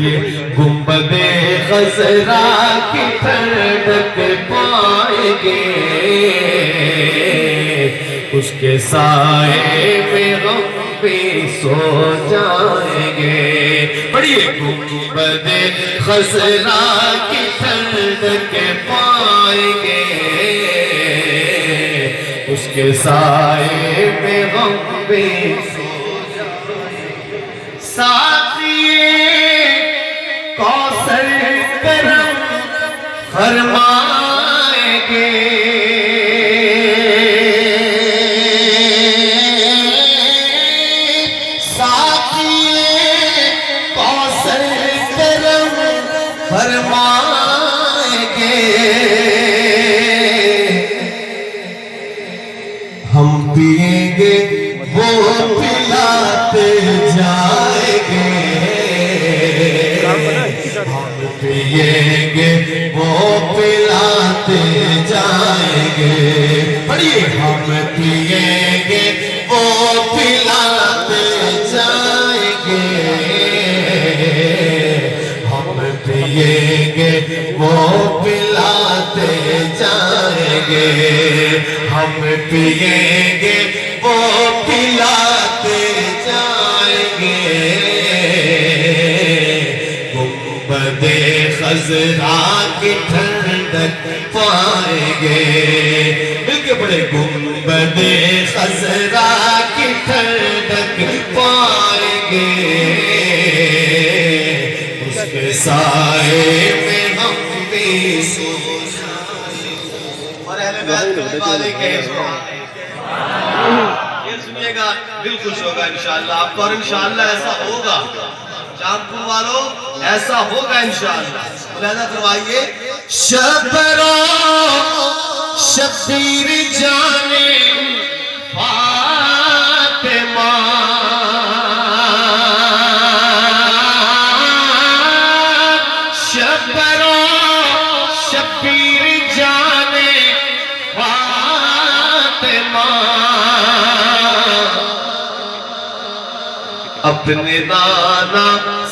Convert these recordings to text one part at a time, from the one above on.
گنبد خضرا کی ٹھنڈک پائیں گے، اس کے سائے میں ہم بھی سو جائیں گے۔ پڑھیے گنبد خضرا کی ٹھنڈک پائیں گے، اس کے سائے میں ہم بھی سو جائیں گے۔ ساتھیے کوثر کرم فرمائیں گے، ساتھیے کوثر کرم فرمائیں گے، ہم پیئیں گے وہ پلاتے جائیں گے، ہم پیئیں گے وہ پلاتے جائیں گے۔ پڑھیے ہم پیئیں گے وہ پلاتے جائیں گے، ہم پیئیں گے وہ پلاتے جائیں گے، ہم پیئیں گے وہ پلاتے جائیں گے۔ گنبد خضرا کی ٹھنڈک پائیں گے، مل کے پڑھے گنبد خضرا کی ٹھنڈک پائیں گے، اس کے سائے میں ہم بھی سو جائیں گے۔ اور اہل بیت کرنے والے کہیں یہ سنیے گا دل خوش ہوگا انشاءاللہ آپ کو، اور انشاءاللہ ایسا ہوگا جامپور والوں، ایسا ہوگا انشاءاللہ۔ ملاحظہ کروائیے، شبرو شبیر جانے فاطمہ، شبرو شبیر جانے فاطمہ، اپنے نانا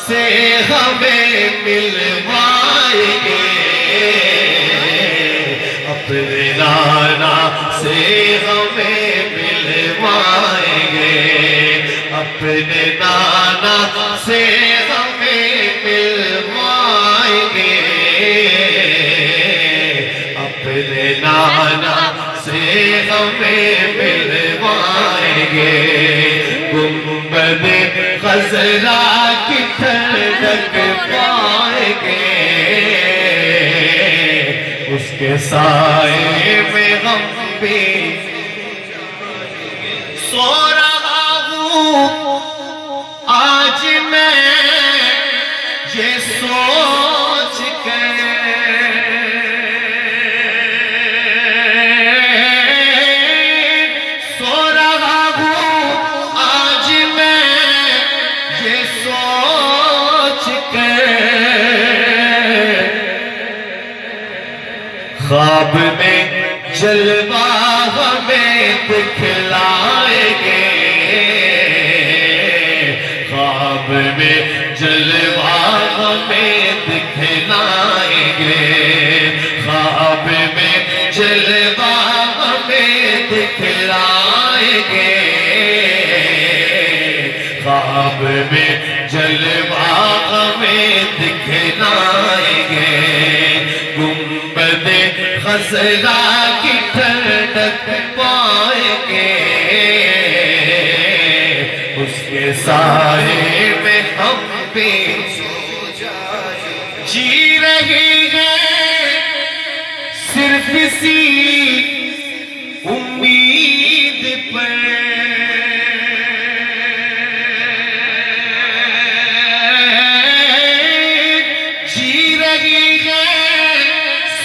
سے ہمیں ملوائیں گے، اپنے نانا سے ہمیں ملوائیں گے، اپنے نانا سے ہمیں ملوائیں گے، اپنے نانا سے ہمیں ملوائیں گے۔ گنبد خضرا کی ٹھنڈک پائیں گے، اس کے سائے میں ہم بھی سو رہا ہوں آج میں یہ سوچ کے، سو رہا ہوں آج میں یہ سوچ کے، خواب میں جلوہ ہمیں دکھلائیں گے، خواب میں جلوہ ہمیں دکھلائیں گے، خواب میں جلوہ ہمیں دکھلائیں گے، خواب میں جلوہ ہمیں دکھلائیں گے۔ گنبد خضرا کی ٹھنڈک پائیں گے، اس کے سائے میں ہم بھی سو جائیں گے۔ جی رہی ہے صرف اسی امید پر، جی رہی ہے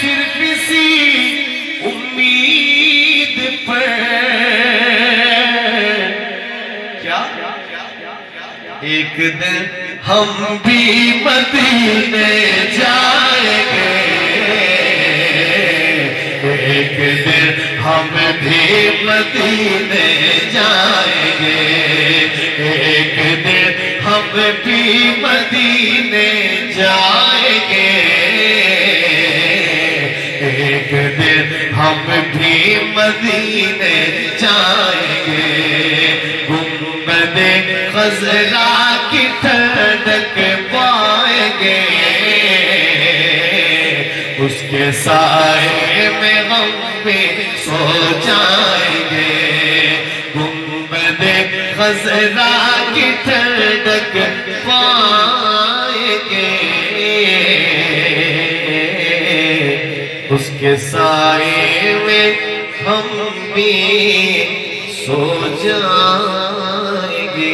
صرف اسی امید پر، کیا ایک دن ہم بھی مدینے جائیں گے، ایک دن ہم بھی مدینے جائیں گے، ایک دن ہم بھی مدینے جائیں گے ایک دن ہم بھی مدینے جائیں گے گنبد خضرا کی ٹھنڈک پائیں گے اس کے سائے میں ہم بھی سو جائیں گے گنبد خضرا کی ٹھنڈک پائیں گے اس کے سائے میں ہم بھی سو جائیں گے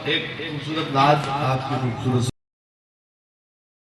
ایک خوبصورت نعت آپ کی خوبصورت